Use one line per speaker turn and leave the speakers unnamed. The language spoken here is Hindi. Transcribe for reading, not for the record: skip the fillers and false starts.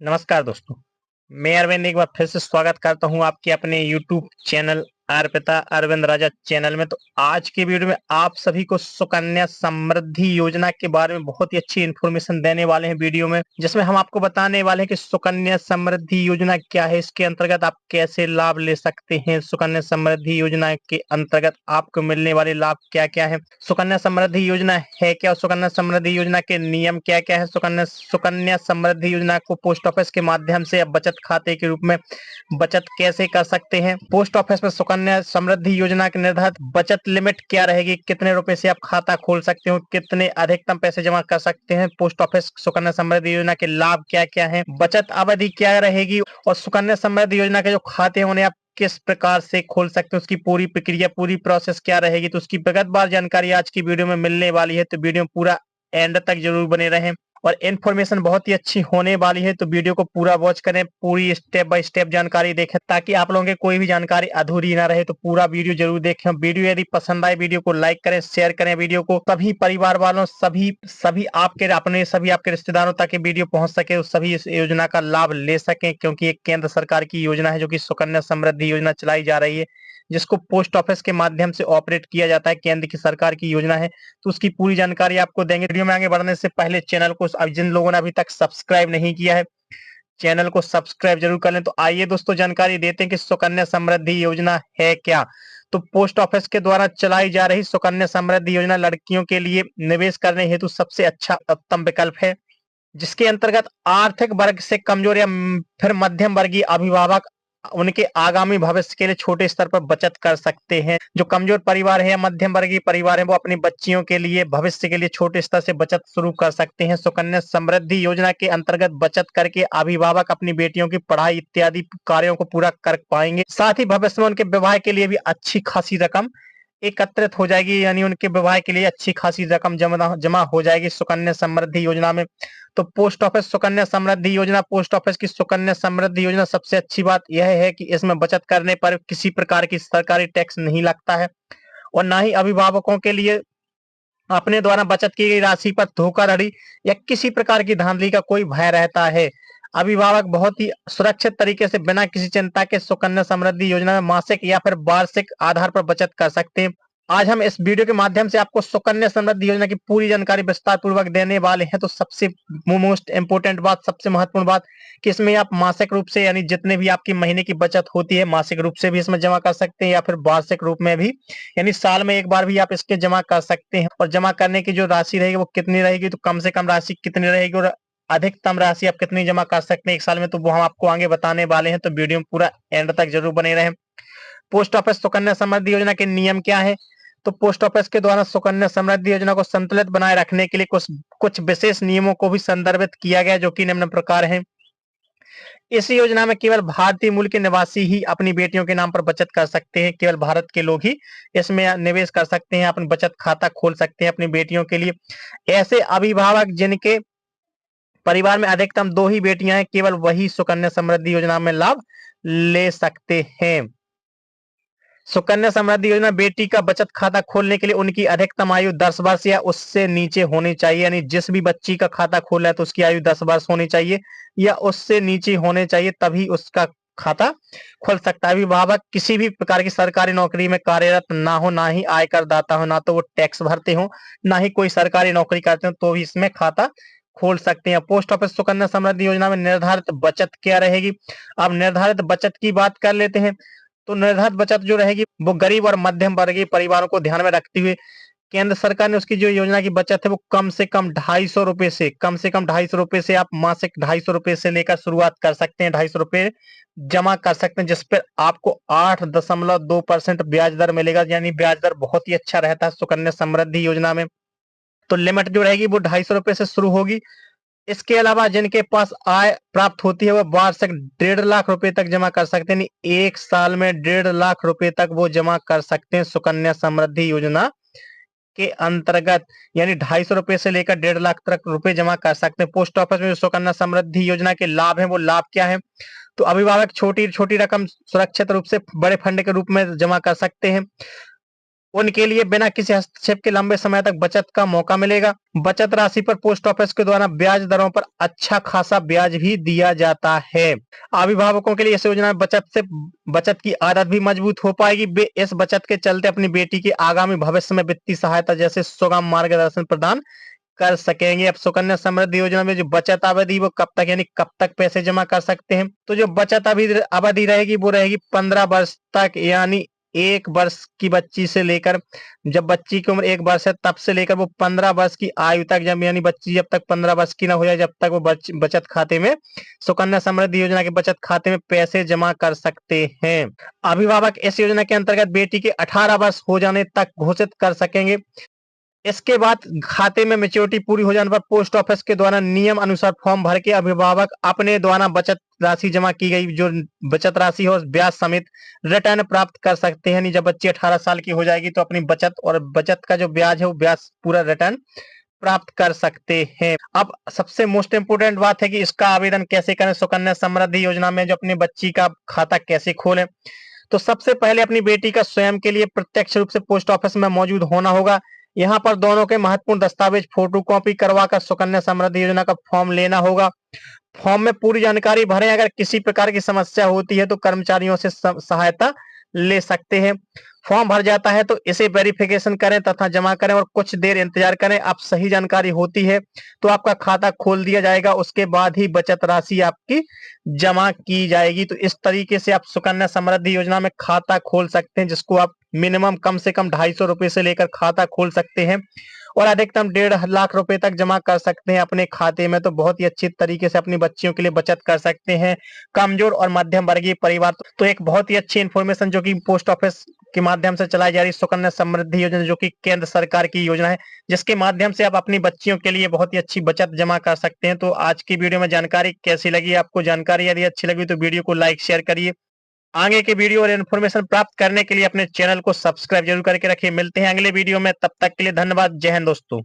नमस्कार दोस्तों, मैं अरविंद एक बार फिर से स्वागत करता हूं आपके अपने यूट्यूब चैनल अर्पिता अरविंद राजा चैनल में। तो आज की वीडियो में आप सभी को सुकन्या समृद्धि योजना के बारे में बहुत ही अच्छी इन्फॉर्मेशन देने वाले हैं वीडियो में, जिसमें हम आपको बताने वाले हैं कि सुकन्या समृद्धि योजना क्या है, इसके अंतर्गत आप कैसे लाभ ले सकते हैं, सुकन्या समृद्धि योजना के अंतर्गत आपको मिलने वाले लाभ क्या क्या है, सुकन्या समृद्धि योजना है क्या, सुकन्या समृद्धि योजना के नियम क्या क्या है, सुकन्या समृद्धि योजना को पोस्ट ऑफिस के माध्यम से बचत खाते के रूप में बचत कैसे कर सकते हैं, पोस्ट ऑफिस में सुकन्या समृद्धि योजना के निर्धारित बचत लिमिट क्या रहेगी, कितने रुपए से आप खाता खोल सकते हो, कितने अधिकतम पैसे जमा कर सकते हैं, पोस्ट ऑफिस सुकन्या समृद्धि योजना के लाभ क्या क्या है, बचत अवधि क्या रहेगी और सुकन्या समृद्धि योजना के जो खाते होने आप किस प्रकार से खोल सकते हैं, उसकी पूरी प्रक्रिया पूरी प्रोसेस क्या रहेगी। तो उसकी विगतवार जानकारी आज की वीडियो में मिलने वाली है, तो वीडियो पूरा एंड तक जरूर बने रहें और इन्फॉर्मेशन बहुत ही अच्छी होने वाली है। तो वीडियो को पूरा वॉच करें, पूरी स्टेप बाय स्टेप जानकारी देखें ताकि आप लोगों के कोई भी जानकारी अधूरी ना रहे। तो पूरा वीडियो जरूर देखें। वीडियो यदि पसंद आए वीडियो को लाइक करें, शेयर करें, वीडियो को सभी परिवार वालों सभी आपके रिश्तेदारों तक वीडियो पहुंच सके, तो सभी इस योजना का लाभ ले सकें, क्योंकि एक केंद्र सरकार की योजना है जो कि सुकन्या समृद्धि योजना चलाई जा रही है, जिसको पोस्ट ऑफिस के माध्यम से ऑपरेट किया जाता है। केंद्र की सरकार की योजना है, तो उसकी पूरी जानकारी आपको देंगे। वीडियो में आगे बढ़ने से पहले चैनल को जिन लोगों ने अभी तक सब्सक्राइब नहीं किया है, चैनल को सब्सक्राइब जरूर कर लें। तो आइए दोस्तों जानकारी देते हैं कि सुकन्या समृद्धि योजना है क्या। तो पोस्ट ऑफिस के द्वारा चलाई जा रही सुकन्या समृद्धि योजना लड़कियों के लिए निवेश करने हेतु सबसे अच्छा उत्तम विकल्प है, जिसके अंतर्गत आर्थिक वर्ग से कमजोर या फिर मध्यम वर्गीय अभिभावक उनके आगामी भविष्य के लिए छोटे स्तर पर बचत कर सकते हैं। जो कमजोर परिवार है या मध्यम वर्गीय परिवार है, वो अपनी बच्चियों के लिए भविष्य के लिए छोटे स्तर से बचत शुरू कर सकते हैं। सुकन्या समृद्धि योजना के अंतर्गत बचत करके अभिभावक अपनी बेटियों की पढ़ाई इत्यादि कार्यों को पूरा कर पाएंगे। साथ ही भविष्य में उनके विवाह के लिए भी अच्छी खासी रकम एकत्रित हो जाएगी, यानी उनके विवाह के लिए अच्छी खासी रकम जमा हो जाएगी सुकन्या समृद्धि योजना में। तो पोस्ट ऑफिस सुकन्या समृद्धि योजना, पोस्ट ऑफिस की सुकन्या समृद्धि योजना सबसे अच्छी बात यह है कि इसमें बचत करने पर किसी प्रकार की सरकारी टैक्स नहीं लगता है और ना ही अभिभावकों के लिए अपने द्वारा बचत की गई राशि पर धोखाधड़ी या किसी प्रकार की धांधली का कोई भय रहता है। अभिभावक बहुत ही सुरक्षित तरीके से बिना किसी चिंता के सुकन्या समृद्धि योजना में मासिक या फिर वार्षिक आधार पर बचत कर सकते हैं। आज हम इस वीडियो के माध्यम से आपको सुकन्या समृद्धि योजना की पूरी जानकारी विस्तार पूर्वक देने वाले हैं। तो सबसे मोस्ट इंपोर्टेंट बात, सबसे महत्वपूर्ण बात कि इसमें आप मासिक रूप से, यानी जितने भी आपकी महीने की बचत होती है, मासिक रूप से भी इसमें जमा कर सकते हैं या फिर वार्षिक रूप में भी, यानी साल में एक बार भी आप इसके जमा कर सकते हैं। और जमा करने की जो राशि रहेगी वो कितनी रहेगी, तो कम से कम राशि कितनी रहेगी और अधिकतम राशि आप कितनी जमा कर सकते हैं एक साल में, तो वो हम आपको आगे बताने वाले हैं। तो वीडियो में पूरा एंड तक जरूर बने रहें। पोस्ट ऑफिस सुकन्या समृद्धि योजना के नियम क्या है। तो पोस्ट ऑफिस के द्वारा सुकन्या समृद्धि योजना को संतुलित बनाए रखने के लिए कुछ कुछ विशेष नियमों को भी संदर्भित किया गया, जो कि निम्न प्रकार हैं। इस योजना में केवल भारतीय मूल के निवासी ही अपनी बेटियों के नाम पर बचत कर सकते हैं। केवल भारत के लोग ही इसमें निवेश कर सकते हैं, अपनी बचत खाता खोल सकते हैं अपनी बेटियों के लिए। ऐसे अभिभावक जिनके परिवार में अधिकतम 2 ही बेटियां हैं, केवल वही सुकन्या समृद्धि योजना में लाभ ले सकते हैं। सुकन्या समृद्धि योजना बेटी का बचत खाता खोलने के लिए उनकी अधिकतम आयु 10 वर्ष या उससे नीचे होनी चाहिए, यानी जिस भी बच्ची का खाता खोला है तो उसकी आयु 10 वर्ष होनी चाहिए या उससे नीचे होने चाहिए, तभी उसका खाता खोल सकता है। अभिभावक किसी भी प्रकार की सरकारी नौकरी में कार्यरत ना हो, ना ही आयकर दाता हो, ना तो वो टैक्स भरते हो, ना ही कोई सरकारी नौकरी करते हो, तो भी इसमें खाता खोल सकते हैं। पोस्ट ऑफिस सुकन्या समृद्धि योजना में निर्धारित बचत क्या रहेगी। अब निर्धारित बचत की बात कर लेते हैं। तो निर्धारित बचत जो रहेगी वो गरीब और मध्यम वर्गीय परिवारों को ध्यान में रखते हुए केंद्र सरकार ने उसकी जो योजना की बचत है वो कम से कम 250 रुपए से आप मासिक 250 रुपए से लेकर शुरुआत कर सकते हैं। 250 रुपए जमा कर सकते हैं, जिस पर आपको 8.2% ब्याज दर मिलेगा, यानी ब्याज दर बहुत ही अच्छा रहता है सुकन्या समृद्धि योजना में। तो लिमिट जो रहेगी वो 250 रुपए से शुरू होगी। इसके अलावा जिनके पास आय प्राप्त होती है वह वार्षिक 1.5 लाख रुपए तक जमा कर सकते हैं, एक साल में 1.5 लाख रुपए तक वो जमा कर सकते हैं सुकन्या समृद्धि योजना के अंतर्गत, यानी 250 रुपए से लेकर 1.5 लाख तक रुपए जमा कर सकते हैं। पोस्ट ऑफिस में जो सुकन्या समृद्धि योजना के लाभ है वो लाभ क्या है। तो अभिभावक छोटी छोटी रकम सुरक्षित रूप से बड़े फंड के रूप में जमा कर सकते हैं। उनके लिए बिना किसी हस्तक्षेप के लंबे समय तक बचत का मौका मिलेगा। बचत राशि पर पोस्ट ऑफिस के द्वारा ब्याज दरों पर अच्छा खासा ब्याज भी दिया जाता है। अभिभावकों के लिए इस योजना में बचत की आदत भी मजबूत हो पाएगी। वे इस बचत के चलते अपनी बेटी के आगामी भविष्य में वित्तीय सहायता जैसे सुगम मार्गदर्शन प्रदान कर सकेंगे। अब सुकन्या समृद्धि योजना में जो बचत अवधि वो कब तक यानी कब तक पैसे जमा कर सकते हैं, तो जो बचत अवधि रहेगी वो रहेगी 15 वर्ष तक, यानी 1 वर्ष की बच्ची से लेकर, जब बच्ची की उम्र 1 वर्ष है तब से लेकर वो 15 वर्ष की आयु तक, जब यानी बच्ची जब तक 15 वर्ष की ना हो जाए जब तक वो बचत खाते में, सुकन्या समृद्धि योजना के बचत खाते में पैसे जमा कर सकते हैं। अभिभावक इस योजना के अंतर्गत बेटी के 18 वर्ष हो जाने तक घोषित कर सकेंगे। इसके बाद खाते में मैच्योरिटी पूरी हो जाने पर पोस्ट ऑफिस के द्वारा नियम अनुसार फॉर्म भर के अभिभावक अपने द्वारा बचत राशि जमा की गई जो बचत राशि हो ब्याज समेत रिटर्न प्राप्त कर सकते हैं। यानी जब बच्ची 18 साल की हो जाएगी तो अपनी बचत का जो ब्याज है वो ब्याज पूरा रिटर्न प्राप्त कर सकते हैं। अब सबसे मोस्ट इंपोर्टेंट बात है कि इसका आवेदन कैसे करें, सुकन्या समृद्धि योजना में जो अपनी बच्ची का खाता कैसे खोलें। तो सबसे पहले अपनी बेटी का स्वयं के लिए प्रत्यक्ष रूप से पोस्ट ऑफिस में मौजूद होना होगा। यहाँ पर दोनों के महत्वपूर्ण दस्तावेज फोटोकॉपी करवाकर सुकन्या समृद्धि योजना का फॉर्म लेना होगा। फॉर्म में पूरी जानकारी भरें। अगर किसी प्रकार की समस्या होती है तो कर्मचारियों से सहायता ले सकते हैं। फॉर्म भर जाता है तो इसे वेरिफिकेशन करें तथा जमा करें और कुछ देर इंतजार करें। अब सही जानकारी होती है तो आपका खाता खोल दिया जाएगा, उसके बाद ही बचत राशि आपकी जमा की जाएगी। तो इस तरीके से आप सुकन्या समृद्धि योजना में खाता खोल सकते हैं, जिसको आप मिनिमम कम से कम 250 रुपए से लेकर खाता खोल सकते हैं और अधिकतम 1.5 लाख रुपए तक जमा कर सकते हैं अपने खाते में। तो बहुत ही अच्छी तरीके से अपनी बच्चियों के लिए बचत कर सकते हैं कमजोर और मध्यम वर्गीय परिवार। तो एक बहुत ही अच्छी इन्फॉर्मेशन जो कि पोस्ट ऑफिस के माध्यम से चलाई जा रही सुकन्या समृद्धि योजना, जो कि केंद्र सरकार की योजना है, जिसके माध्यम से आप अपनी बच्चियों के लिए बहुत ही अच्छी बचत जमा कर सकते हैं। तो आज की वीडियो में जानकारी कैसी लगी आपको? जानकारी यदि अच्छी लगी तो वीडियो को लाइक शेयर करिए। आगे के वीडियो और इन्फॉर्मेशन प्राप्त करने के लिए अपने चैनल को सब्सक्राइब जरूर करके रखिए। मिलते हैं अगले वीडियो में, तब तक के लिए धन्यवाद। जय हिंद दोस्तों।